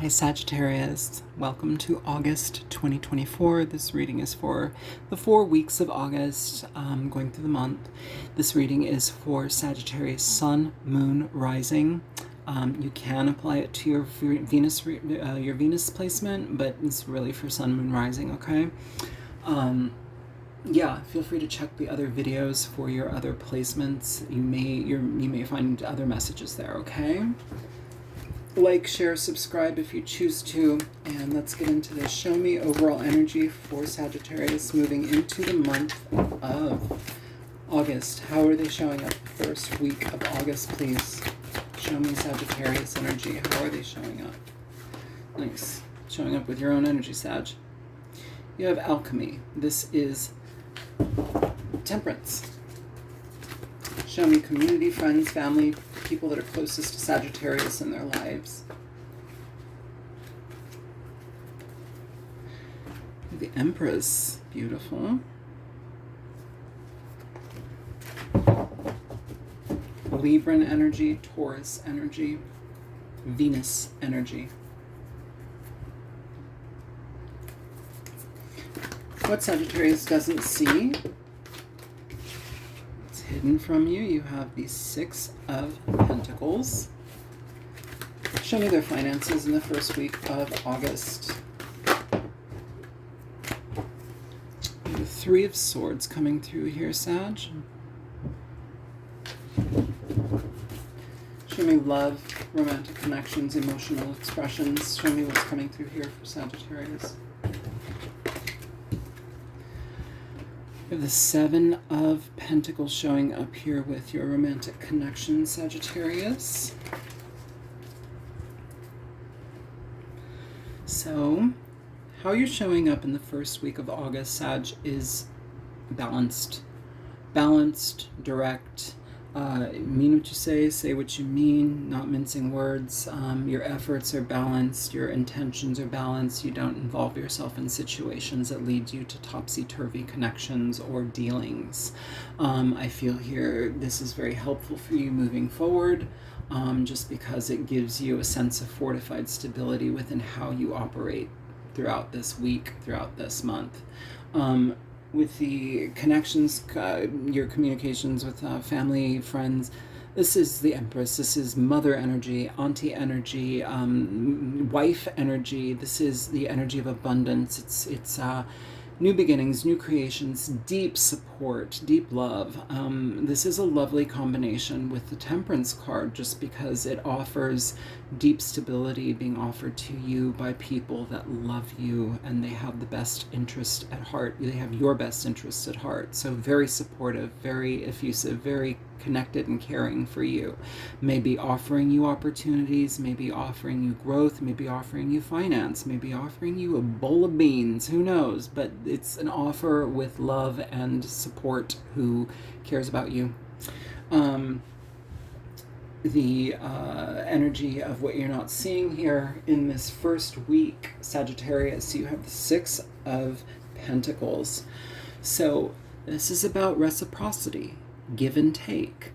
Hi Sagittarius, welcome to August 2024. This reading is for the 4 weeks of August, going through the month. This reading is for Sagittarius Sun, Moon, Rising. You can apply it to your Venus placement, but it's really for Sun, Moon, Rising, okay? Yeah, feel free to check the other videos for your other placements. You may find other messages there, okay? Like, share, subscribe if you choose to, and let's get into this. Show me overall energy for Sagittarius moving into the month of August. How are they showing up first week of August, please? Show me Sagittarius energy. How are they showing up? Nice. Showing up with your own energy, Sag. You have alchemy. This is temperance. Show me community, friends, family, people that are closest to Sagittarius in their lives. The Empress, beautiful. Libran energy, Taurus energy, Venus energy. What Sagittarius doesn't see, hidden from you, you have the Six of Pentacles. Show me their finances in the first week of August. The Three of Swords coming through here, Sag. Show me love, romantic connections, emotional expressions. Show me what's coming through here for Sagittarius. We have the Seven of Pentacles showing up here with your romantic connection, Sagittarius. So, how you're showing up in the first week of August, Sag, is balanced. Balanced, direct. Mean what you say what you mean, not mincing words. Your efforts are balanced, your intentions are balanced. You don't involve yourself in situations that lead you to topsy-turvy connections or dealings. I feel here this is very helpful for you moving forward, just because it gives you a sense of fortified stability within how you operate throughout this week, throughout this month. With the connections, your communications with family, friends, this is the Empress. This is mother energy, auntie energy, wife energy. This is the energy of abundance. It's new beginnings, new creations, deep support, deep love. This is a lovely combination with the Temperance card, just because it offers deep stability being offered to you by people that love you and they have the best interest at heart. They have your best interest at heart. So very supportive, very effusive, very connected and caring for you. Maybe offering you opportunities, maybe offering you growth, maybe offering you finance, maybe offering you a bowl of beans, who knows? But it's an offer with love and support who cares about you. The energy of what you're not seeing here in this first week, Sagittarius, you have the Six of Pentacles. So this is about reciprocity, give and take.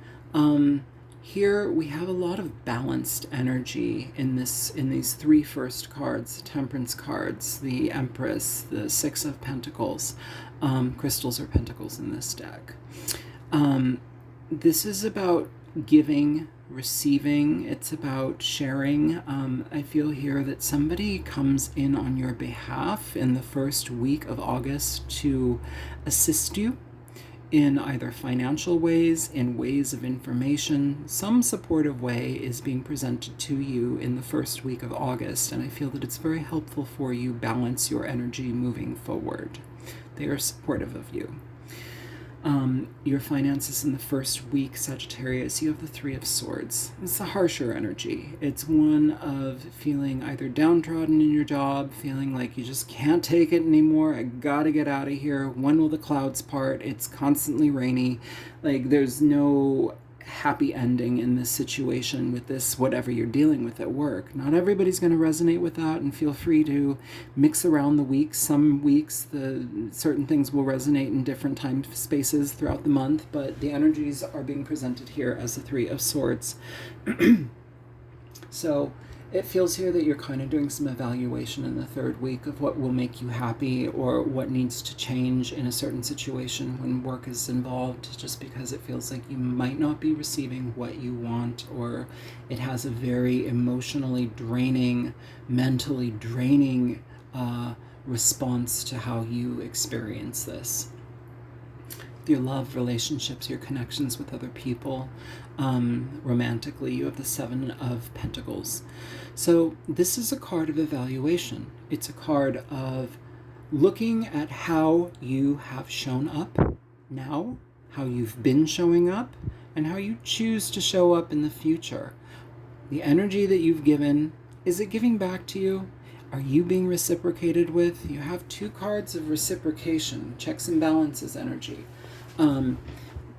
Here we have a lot of balanced energy in these three first cards, the Temperance cards, the Empress, the Six of Pentacles. Crystals are pentacles in this deck. This is about giving, receiving. It's about sharing. I feel here that somebody comes in on your behalf in the first week of August to assist you in either financial ways, in ways of information. Some supportive way is being presented to you in the first week of August, and I feel that it's very helpful for you balance your energy moving forward. They are supportive of you. Your finances in the first week, Sagittarius, you have the Three of Swords. It's a harsher energy. It's one of feeling either downtrodden in your job, feeling like you just can't take it anymore. I gotta get out of here. When will the clouds part? It's constantly rainy. Like, there's no happy ending in this situation with this, whatever you're dealing with at work. Not everybody's going to resonate with that, and feel free to mix around the weeks. Some weeks certain things will resonate in different time spaces throughout the month, but the energies are being presented here as the Three of Swords. So It feels here that you're kind of doing some evaluation in the third week of what will make you happy or what needs to change in a certain situation when work is involved, just because it feels like you might not be receiving what you want, or it has a very emotionally draining, mentally draining response to how you experience this. Your love relationships, your connections with other people, romantically, you have the Seven of Pentacles. So this is a card of evaluation. It's a card of looking at how you have shown up now, how you've been showing up, and how you choose to show up in the future. The energy that you've given, is it giving back to you? Are you being reciprocated with? You have 2 cards of reciprocation, checks and balances energy.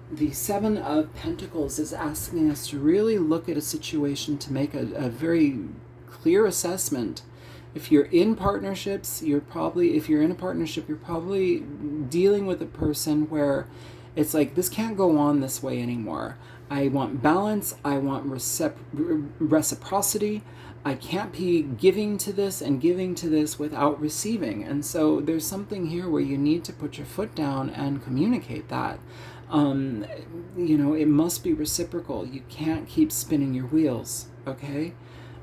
The Seven of Pentacles is asking us to really look at a situation to make a very clear assessment. If you're in partnerships, if you're in a partnership, you're probably dealing with a person where it's like, this can't go on this way anymore. I want balance. I want reciprocity. I can't be giving to this and giving to this without receiving. And so there's something here where you need to put your foot down and communicate that. It must be reciprocal. You can't keep spinning your wheels, okay?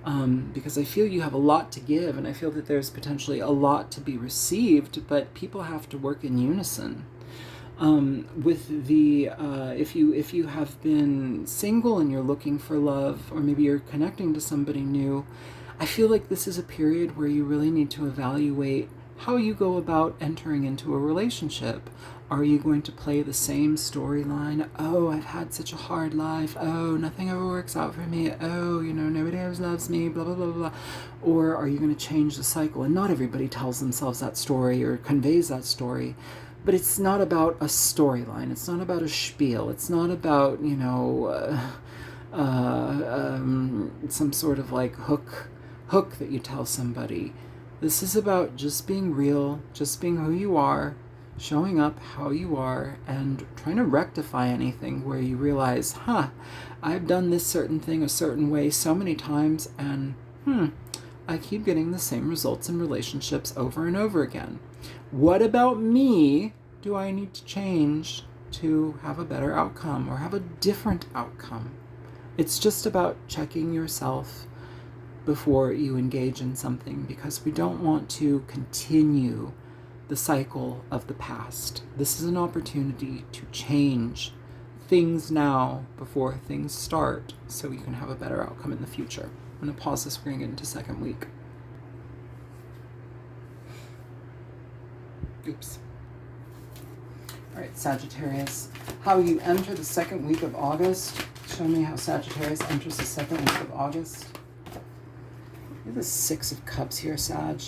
Because I feel you have a lot to give, and I feel that there's potentially a lot to be received, but people have to work in unison. With the if you have been single and you're looking for love, or maybe you're connecting to somebody new, I feel like this is a period where you really need to evaluate how you go about entering into a relationship. Are you going to play the same storyline? Oh, I've had such a hard life. Oh, nothing ever works out for me. Oh, nobody ever loves me, blah, blah, blah, blah. Or are you going to change the cycle? And not everybody tells themselves that story or conveys that story. But it's not about a storyline. It's not about a spiel. It's not about, some sort of like hook that you tell somebody. This is about just being real, just being who you are, showing up how you are, and trying to rectify anything where you realize, I've done this certain thing a certain way so many times, and I keep getting the same results in relationships over and over again. What about me do I need to change to have a better outcome or have a different outcome? It's just about checking yourself before you engage in something, because we don't want to continue the cycle of the past. This is an opportunity to change things now before things start, so you can have a better outcome in the future. I'm going to pause this. We're going to get into second week. Oops. All right, Sagittarius. How you enter the second week of August. Show me how Sagittarius enters the second week of August. You have the Six of Cups here, Sag.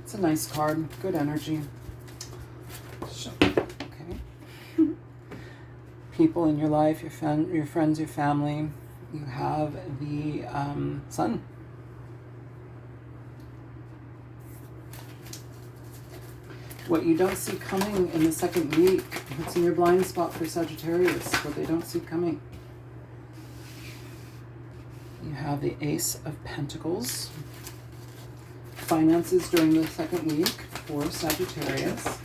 It's a nice card. Good energy. Okay. People in your life, your friends, your family. You have the Sun. What you don't see coming in the second week. What's in your blind spot for Sagittarius? What they don't see coming. You have the Ace of Pentacles. Finances during the second week for Sagittarius.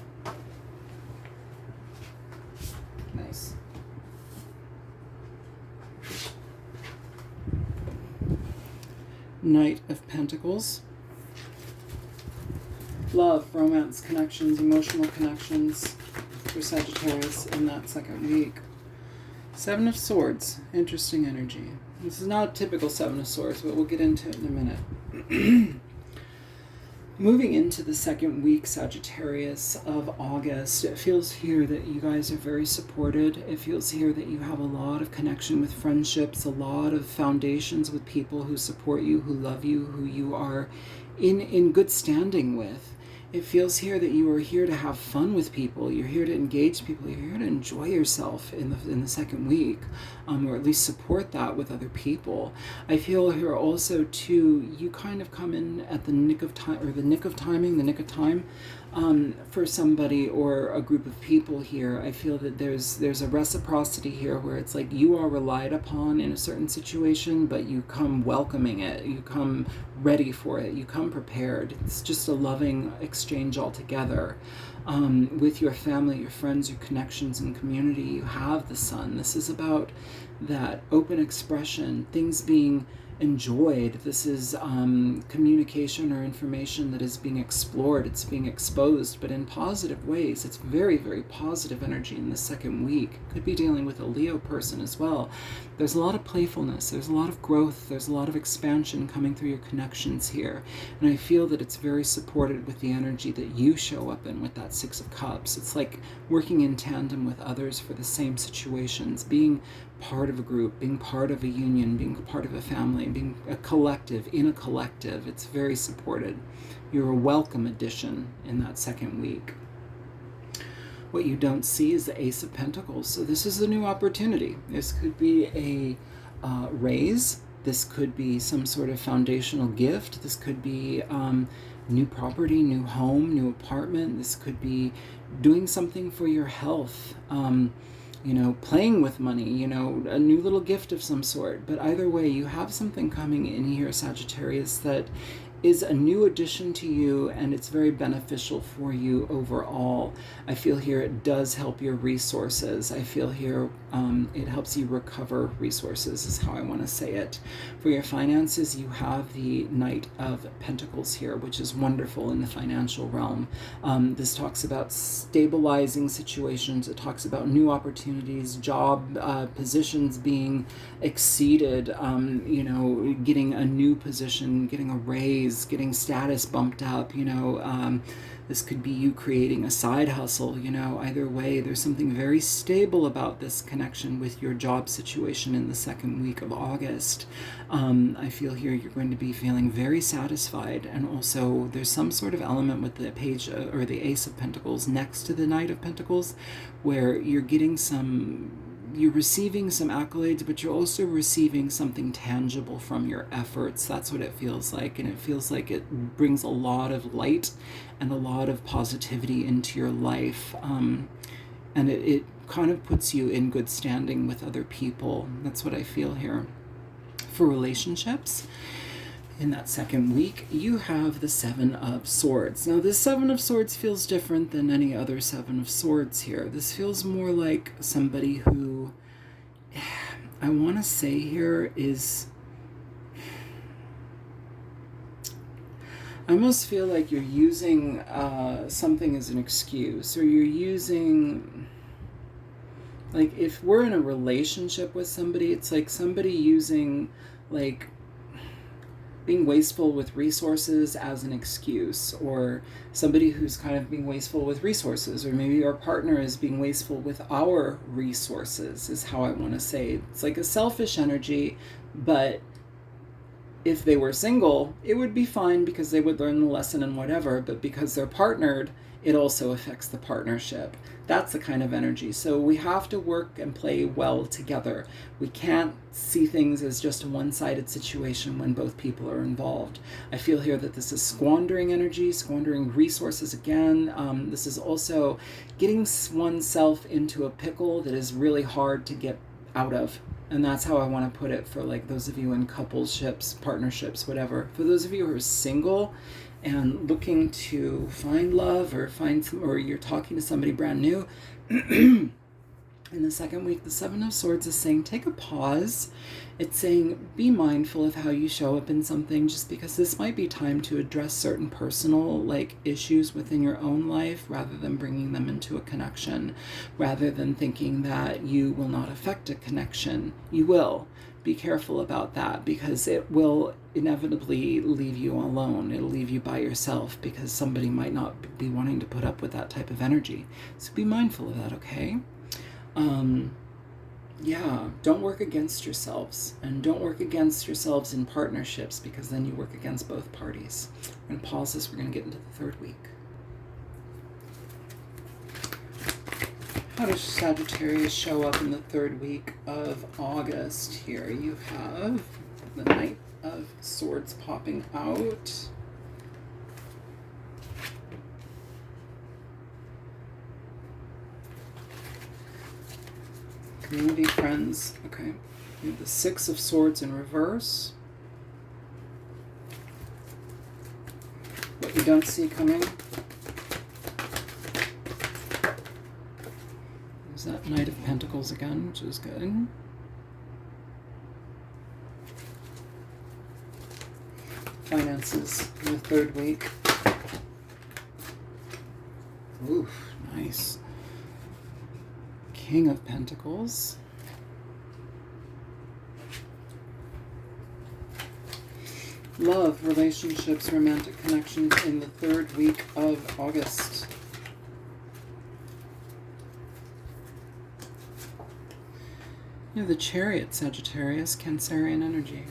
Nice. Knight of Pentacles. Love, romance, connections, emotional connections for Sagittarius in that second week. Seven of Swords. Interesting energy. This is not a typical Seven of Swords, but we'll get into it in a minute. Moving into the second week, Sagittarius, of August, it feels here that you guys are very supported. It feels here that you have a lot of connection with friendships, a lot of foundations with people who support you, who love you, who you are in good standing with. It feels here that you are here to have fun with people. You're here to engage people. You're here to enjoy yourself in the second week, or at least support that with other people. I feel here also too, you kind of come in at the nick of time, or the nick of timing, the nick of time. for somebody or a group of people here. I feel that there's a reciprocity here where it's like you are relied upon in a certain situation, but you come welcoming it, you come ready for it, you come prepared. It's just a loving exchange altogether. With your family, your friends, your connections and community, you have the sun. This is about that open expression, things being enjoyed. This is communication or information that is being explored. It's being exposed, but in positive ways. It's very, very positive energy in the second week. Could be dealing with a Leo person as well. There's a lot of playfulness. There's a lot of growth. There's a lot of expansion coming through your connections here. And I feel that it's very supported with the energy that you show up in with that Six of Cups. It's like working in tandem with others for the same situations, being part of a group, being part of a union, being part of a family, being a collective, in a collective. It's very supported. You're a welcome addition in that second week. What you don't see is the Ace of Pentacles. So this is a new opportunity. This could be a raise. This could be some sort of foundational gift. This could be new property, new home, new apartment. This could be doing something for your health. You know, playing with money, you know, a new little gift of some sort. But either way, you have something coming in here, Sagittarius, that is a new addition to you, and it's very beneficial for you overall. I feel here it does help your resources. I feel here it helps you recover resources, is how I want to say it. For your finances, you have the Knight of Pentacles here, which is wonderful in the financial realm. This talks about stabilizing situations. It talks about new opportunities, job positions being exceeded, you know, getting a new position, getting a raise, getting status bumped up, you know. This could be you creating a side hustle, you know. Either way, there's something very stable about this connection with your job situation in the second week of August. I feel here you're going to be feeling very satisfied, and also there's some sort of element with the page or the Ace of Pentacles next to the Knight of Pentacles where you're getting you're receiving some accolades, but you're also receiving something tangible from your efforts. That's what it feels like. And it feels like it brings a lot of light and a lot of positivity into your life. And it kind of puts you in good standing with other people. That's what I feel here. For relationships, in that second week, you have the Seven of Swords. Now, this Seven of Swords feels different than any other Seven of Swords here. This feels more like somebody who, I want to say here is, I almost feel like you're using something as an excuse, or you're using, like, if we're in a relationship with somebody, it's like somebody using, like, being wasteful with resources as an excuse, or somebody who's kind of being wasteful with resources, or maybe our partner is being wasteful with our resources, is how I want to say. It's like a selfish energy, but if they were single, it would be fine because they would learn the lesson and whatever, but because they're partnered, it also affects the partnership. That's the kind of energy. So we have to work and play well together. We can't see things as just a one-sided situation when both people are involved. I feel here that this is squandering energy, squandering resources again. This is also getting oneself into a pickle that is really hard to get out of. And that's how I want to put it for, like, those of you in coupleships, partnerships, whatever. For those of you who are single and looking to find love, or or you're talking to somebody brand new, in the second week, the Seven of Swords is saying, take a pause. It's saying, be mindful of how you show up in something, just because this might be time to address certain personal, like, issues within your own life, rather than bringing them into a connection, rather than thinking that you will not affect a connection. You will. Be careful about that, because it will inevitably leave you alone. It'll leave you by yourself, because somebody might not be wanting to put up with that type of energy. So be mindful of that, okay? Yeah, don't work against yourselves, and don't work against yourselves in partnerships, because then you work against both parties. We're going to pause this. We're going to get into the third week. How does Sagittarius show up in the third week of August? Here you have the Knight of Swords popping out. community, friends. Okay. We have the Six of Swords in reverse. What you don't see coming. There's that Knight of Pentacles again, which is good. Finances in the third week. Oof, nice. King of Pentacles. Love, relationships, romantic connections in the third week of August. You have the Chariot, Sagittarius, Cancerian energy.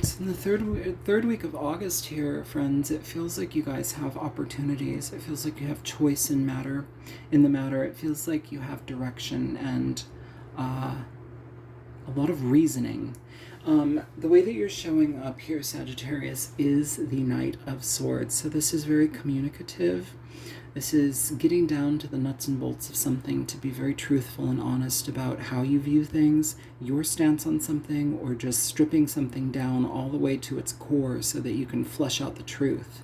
So in the third week of August here, friends, it feels like you guys have opportunities. It feels like you have choice in the matter. It feels like you have direction and a lot of reasoning. The way that you're showing up here, Sagittarius, is the Knight of Swords. So this is very communicative. This is getting down to the nuts and bolts of something, to be very truthful and honest about how you view things, your stance on something, or just stripping something down all the way to its core so that you can flesh out the truth.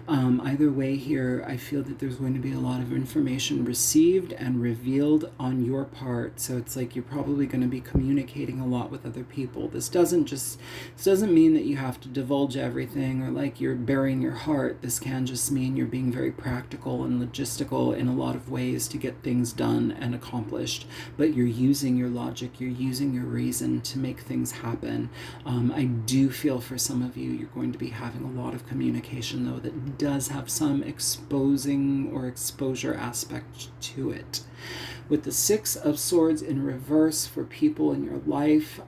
Either way here, I feel that there's going to be a lot of information received and revealed on your part. So it's like you're probably going to be communicating a lot with other people. This doesn't mean that you have to divulge everything or like you're burying your heart. This can just mean you're being very practical and logistical in a lot of ways to get things done and accomplished, but you're using your logic, you're using your reason to make things happen. I do feel for some of you, you're going to be having a lot of communication though that does have some exposing or exposure aspect to it. With the Six of Swords in reverse for people in your life,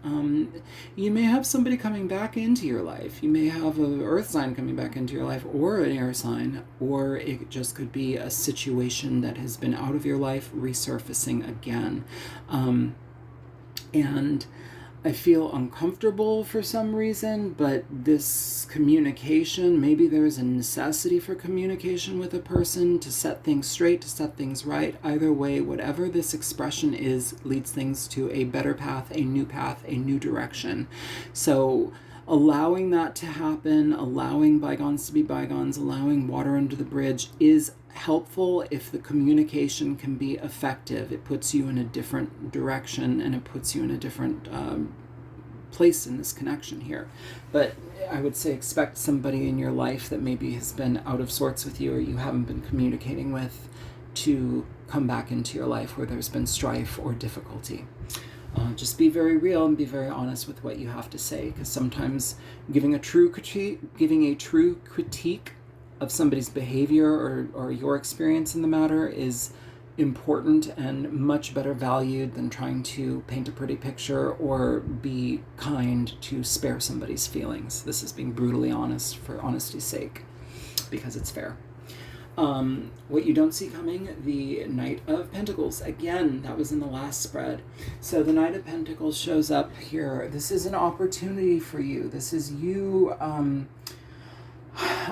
you may have somebody coming back into your life. You may have an earth sign coming back into your life, or an air sign, or it just could be a situation that has been out of your life resurfacing again. And I feel uncomfortable for some reason, but this communication, maybe there's a necessity for communication with a person to set things straight, to set things right. Either way, whatever this expression is, leads things to a better path, a new direction. So allowing that to happen, allowing bygones to be bygones, allowing water under the bridge is helpful if the communication can be effective. It puts you in a different direction and it puts you in a different place in this connection here. But I would say expect somebody in your life that maybe has been out of sorts with you or you haven't been communicating with to come back into your life where there's been strife or difficulty. Just be very real and be very honest with what you have to say, because sometimes giving a true critique of somebody's behavior or your experience in the matter is important and much better valued than trying to paint a pretty picture or be kind to spare somebody's feelings. This is being brutally honest for honesty's sake, because it's fair. What you don't see coming, the Knight of Pentacles. Again, that was in the last spread. So the Knight of Pentacles shows up here. This is an opportunity for you. This is you.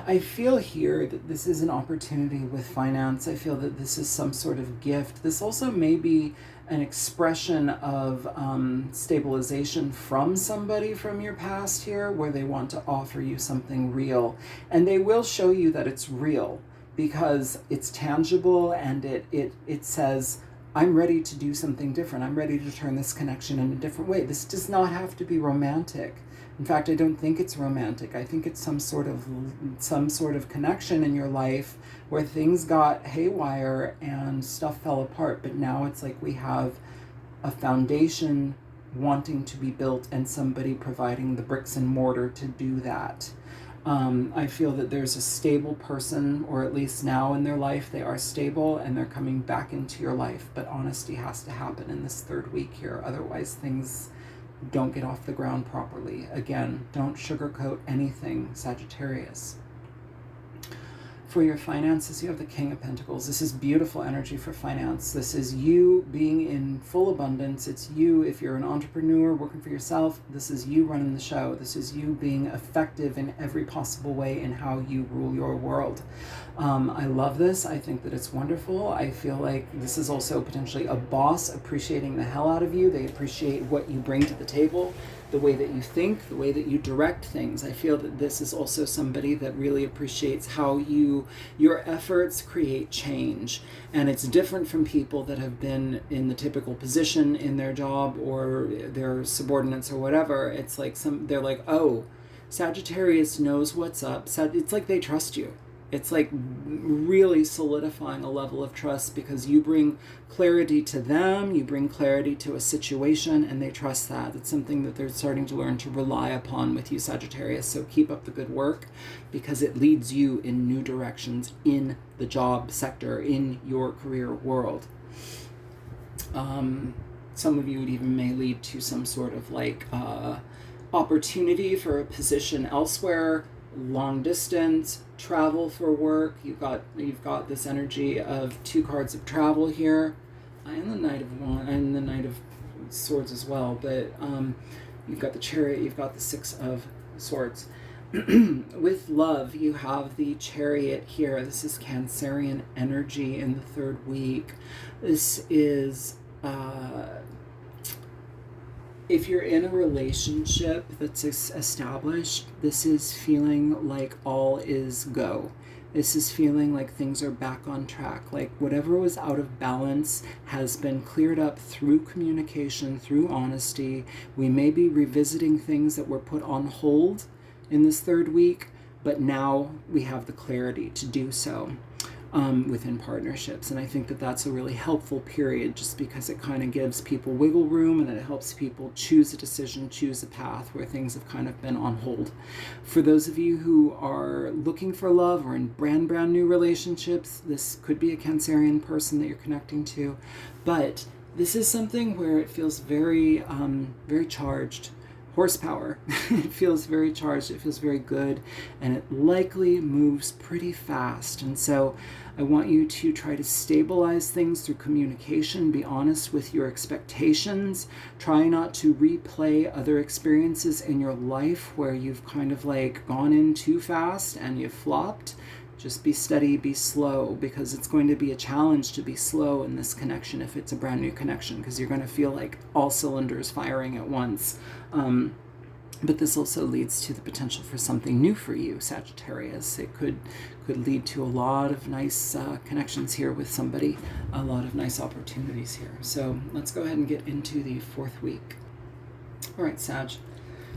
I feel here that this is an opportunity with finance. I feel that this is some sort of gift. This also may be an expression of stabilization from somebody from your past here, where they want to offer you something real. And they will show you that it's real, because it's tangible and it says, I'm ready to do something different. I'm ready to turn this connection in a different way. This does not have to be romantic. In fact, I don't think it's romantic. I think it's some sort of connection in your life where things got haywire and stuff fell apart. But now it's like we have a foundation wanting to be built and somebody providing the bricks and mortar to do that. I feel that there's a stable person, or at least now in their life, they are stable and they're coming back into your life. But honesty has to happen in this third week here. Otherwise, things don't get off the ground properly. Again, don't sugarcoat anything, Sagittarius. For your finances, you have the King of Pentacles. This is beautiful energy for finance. This is you being in full abundance. It's you, if you're an entrepreneur working for yourself, this is you running the show. This is you being effective in every possible way in how you rule your world. I love this. I think that it's wonderful. I feel like this is also potentially a boss appreciating the hell out of you. They appreciate what you bring to the table, the way that you think, the way that you direct things. I feel that this is also somebody that really appreciates how your efforts create change. And it's different from people that have been in the typical position in their job or their subordinates or whatever. It's like they're like, oh, Sagittarius knows what's up. It's like they trust you. It's like really solidifying a level of trust because you bring clarity to them, you bring clarity to a situation, and they trust that. It's something that they're starting to learn to rely upon with you, Sagittarius. So keep up the good work because it leads you in new directions in the job sector, in your career world. Some of you, it even may lead to some sort of like opportunity for a position elsewhere, long distance, travel for work. You've got this energy of 2 cards of travel here, and the Knight of Wands, and the Knight of Swords as well. But you've got the Chariot, you've got the 6 of Swords. With love, you have the Chariot here. This is Cancerian energy in the 3rd week. This is if you're in a relationship that's established, this is feeling like all is go. This is feeling like things are back on track. Like whatever was out of balance has been cleared up through communication, through honesty. We may be revisiting things that were put on hold in this 3rd week, but now we have the clarity to do so. Within partnerships. And I think that that's a really helpful period just because it kind of gives people wiggle room and it helps people choose a decision, choose a path where things have kind of been on hold. For those of you who are looking for love or in brand new relationships, this could be a Cancerian person that you're connecting to, but this is something where it feels very, very charged. Horsepower. It feels very charged, it feels very good, and it likely moves pretty fast. And so I want you to try to stabilize things through communication, be honest with your expectations, try not to replay other experiences in your life where you've kind of like gone in too fast and you've flopped. Just be steady, be slow, because it's going to be a challenge to be slow in this connection if it's a brand new connection, because you're going to feel like all cylinders firing at once. But this also leads to the potential for something new for you, Sagittarius. It could lead to a lot of nice connections here with somebody, a lot of nice opportunities here. So let's go ahead and get into the 4th week. All right, Sag.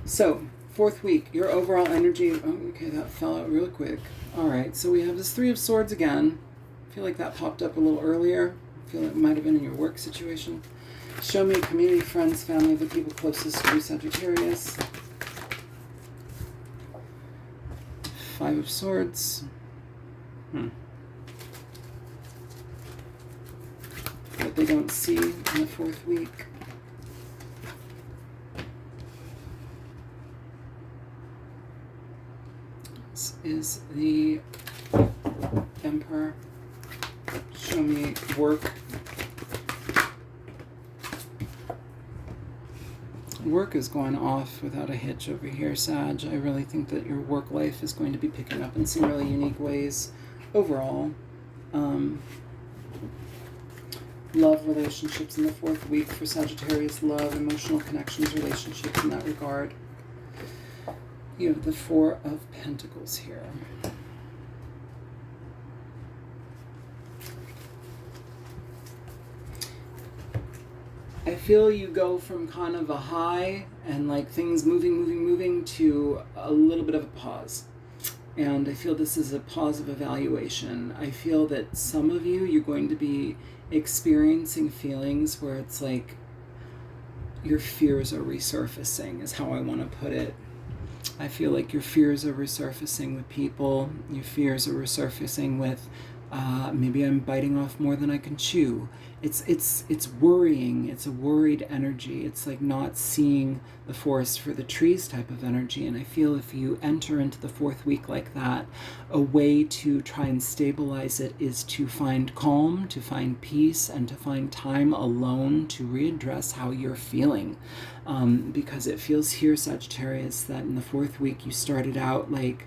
So 4th week, your overall energy. Oh, okay, that fell out real quick. All right, so we have this 3 of Swords again. I feel like that popped up a little earlier. I feel like it might have been in your work situation. Show me community, friends, family, the people closest to you, Sagittarius. 5 of Swords. What they don't see in the 4th week. This is the Emperor. Show me work. Work is going off without a hitch over here, Sag. I really think that your work life is going to be picking up in some really unique ways overall. Love relationships in the 4th week for Sagittarius. Love, emotional connections, relationships in that regard. You have the 4 of Pentacles here. I feel you go from kind of a high and like things moving to a little bit of a pause. And I feel this is a pause of evaluation. I feel that some of you, you're going to be experiencing feelings where it's like your fears are resurfacing, is how I want to put it. I feel like your fears are resurfacing with people. Your fears are resurfacing with Maybe I'm biting off more than I can chew. It's worrying. It's a worried energy. It's like not seeing the forest for the trees type of energy. And I feel if you enter into the fourth week like that, a way to try and stabilize it is to find calm, to find peace, and to find time alone to readdress how you're feeling. Because it feels here, Sagittarius, that in the fourth week you started out like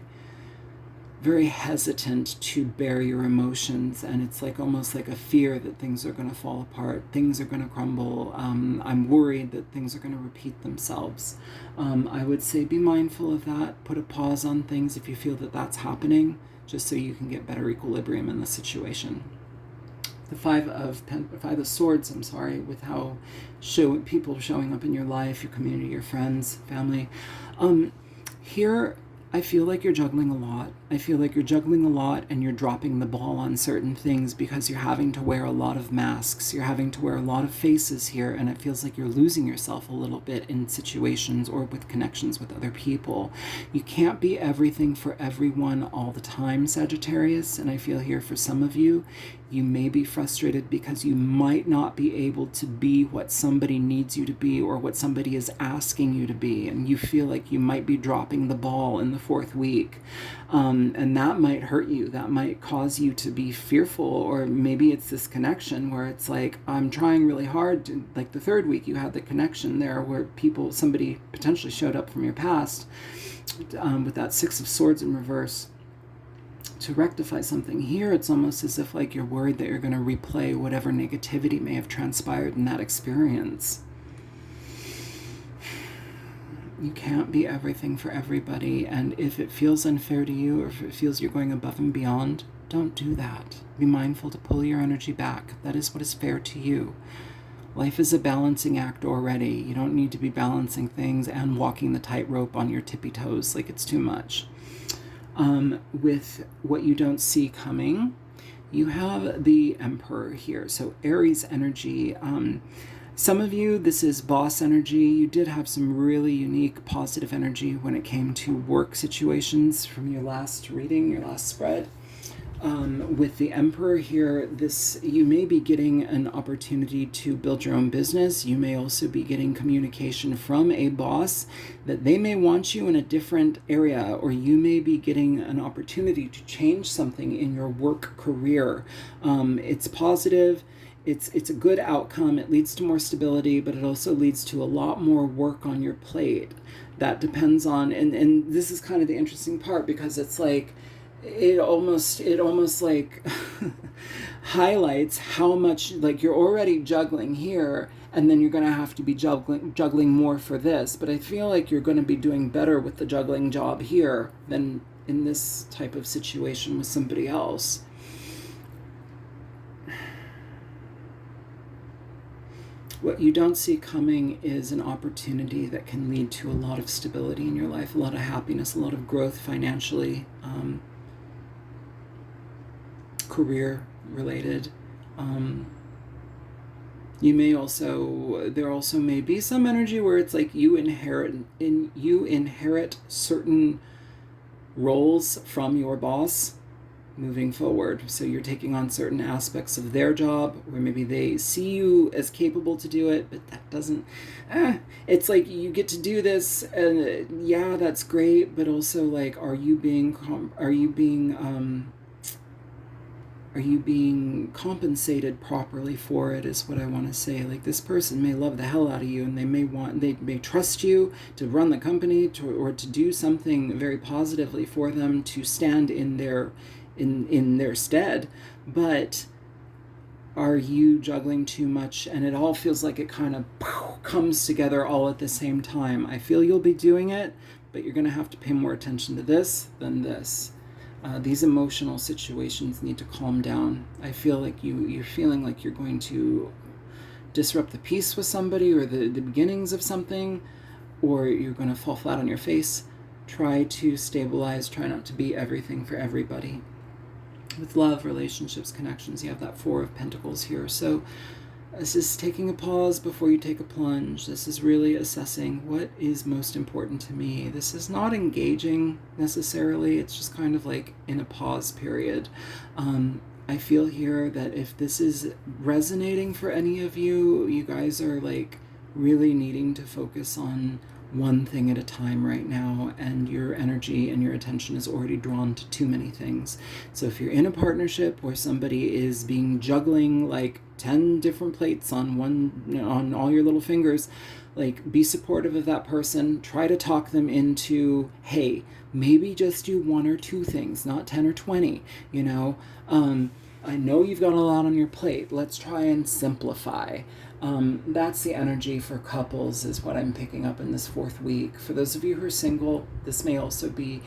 very hesitant to bear your emotions, and it's like almost like a fear that things are going to fall apart, things are going to crumble. I'm worried that things are going to repeat themselves. I would say be mindful of that. Put a pause on things if you feel that that's happening, just so you can get better equilibrium in the situation. The Five of Swords, I'm sorry, with how people showing up in your life, your community, your friends, family. Here, I feel like you're juggling a lot. I feel like you're juggling a lot and you're dropping the ball on certain things because you're having to wear a lot of masks. You're having to wear a lot of faces here, and it feels like you're losing yourself a little bit in situations or with connections with other people. You can't be everything for everyone all the time, Sagittarius, and I feel here for some of you, you may be frustrated because you might not be able to be what somebody needs you to be or what somebody is asking you to be, and you feel like you might be dropping the ball in the fourth week. And that might hurt you. That might cause you to be fearful, or maybe it's this connection where it's like, I'm trying really hard to, like the third week you had the connection there where somebody potentially showed up from your past with that Six of Swords in reverse to rectify something. Here it's almost as if like you're worried that you're going to replay whatever negativity may have transpired in that experience. You can't be everything for everybody, and if it feels unfair to you, or if it feels you're going above and beyond, don't do that. Be mindful to pull your energy back. That is what is fair to you. Life is a balancing act already. You don't need to be balancing things and walking the tightrope on your tippy toes like it's too much. With what you don't see coming, you have the Emperor here. So Aries energy. Some of you, this is boss energy. You did have some really unique positive energy when it came to work situations from your last reading, your last spread. With the Emperor here, you may be getting an opportunity to build your own business. You may also be getting communication from a boss that they may want you in a different area, or you may be getting an opportunity to change something in your work career. It's positive. It's a good outcome. It leads to more stability, but it also leads to a lot more work on your plate. That depends on, and this is kind of the interesting part, because it's like, it almost like highlights how much, like, you're already juggling here, and then you're going to have to be juggling more for this. But I feel like you're going to be doing better with the juggling job here than in this type of situation with somebody else. What you don't see coming is an opportunity that can lead to a lot of stability in your life, a lot of happiness, a lot of growth financially, career related. There also may be some energy where it's like you inherit certain roles from your boss moving forward. So you're taking on certain aspects of their job, or maybe they see you as capable to do it, but that doesn't, it's like you get to do this, and yeah, that's great, but also like, are you being compensated properly for it, is what I want to say. Like, this person may love the hell out of you, and they may trust you to run the company, or to do something very positively for them, to stand in their stead, but are you juggling too much? And it all feels like it kind of comes together all at the same time. I feel you'll be doing it, but you're going to have to pay more attention to this than this. These emotional situations need to calm down. I feel like you're feeling like you're going to disrupt the peace with somebody, or the beginnings of something, or you're going to fall flat on your face. Try to stabilize. Try not to be everything for everybody. With love, relationships, connections, you have that Four of Pentacles here. So this is taking a pause before you take a plunge. This is really assessing what is most important to me. This is not engaging necessarily. It's just kind of like in a pause period. I feel here that if this is resonating for any of you, you guys are like really needing to focus on one thing at a time right now, and your energy and your attention is already drawn to too many things. So if you're in a partnership where somebody is being juggling like 10 different plates on on all your little fingers, like, be supportive of that person. Try to talk them into, hey, maybe just do one or two things, not 10 or 20, you know. I know you've got a lot on your plate. Let's try and simplify. That's the energy for couples, is what I'm picking up in this 4th week. For those of you who are single, this may also be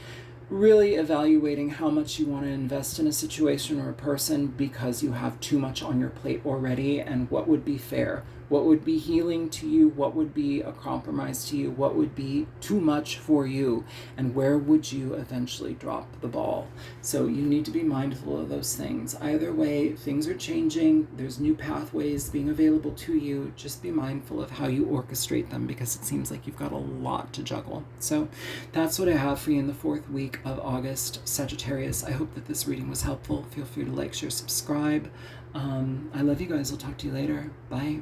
really evaluating how much you want to invest in a situation or a person because you have too much on your plate already, and what would be fair, what would be healing to you, what would be a compromise to you, what would be too much for you, and where would you eventually drop the ball. So you need to be mindful of those things. Either way, things are changing. There's new pathways being available to you. Just be mindful of how you orchestrate them, because it seems like you've got a lot to juggle. So that's what I have for you in the 4th week of August, Sagittarius. I hope that this reading was helpful. Feel free to like, share, subscribe. I love you guys. I'll talk to you later. Bye.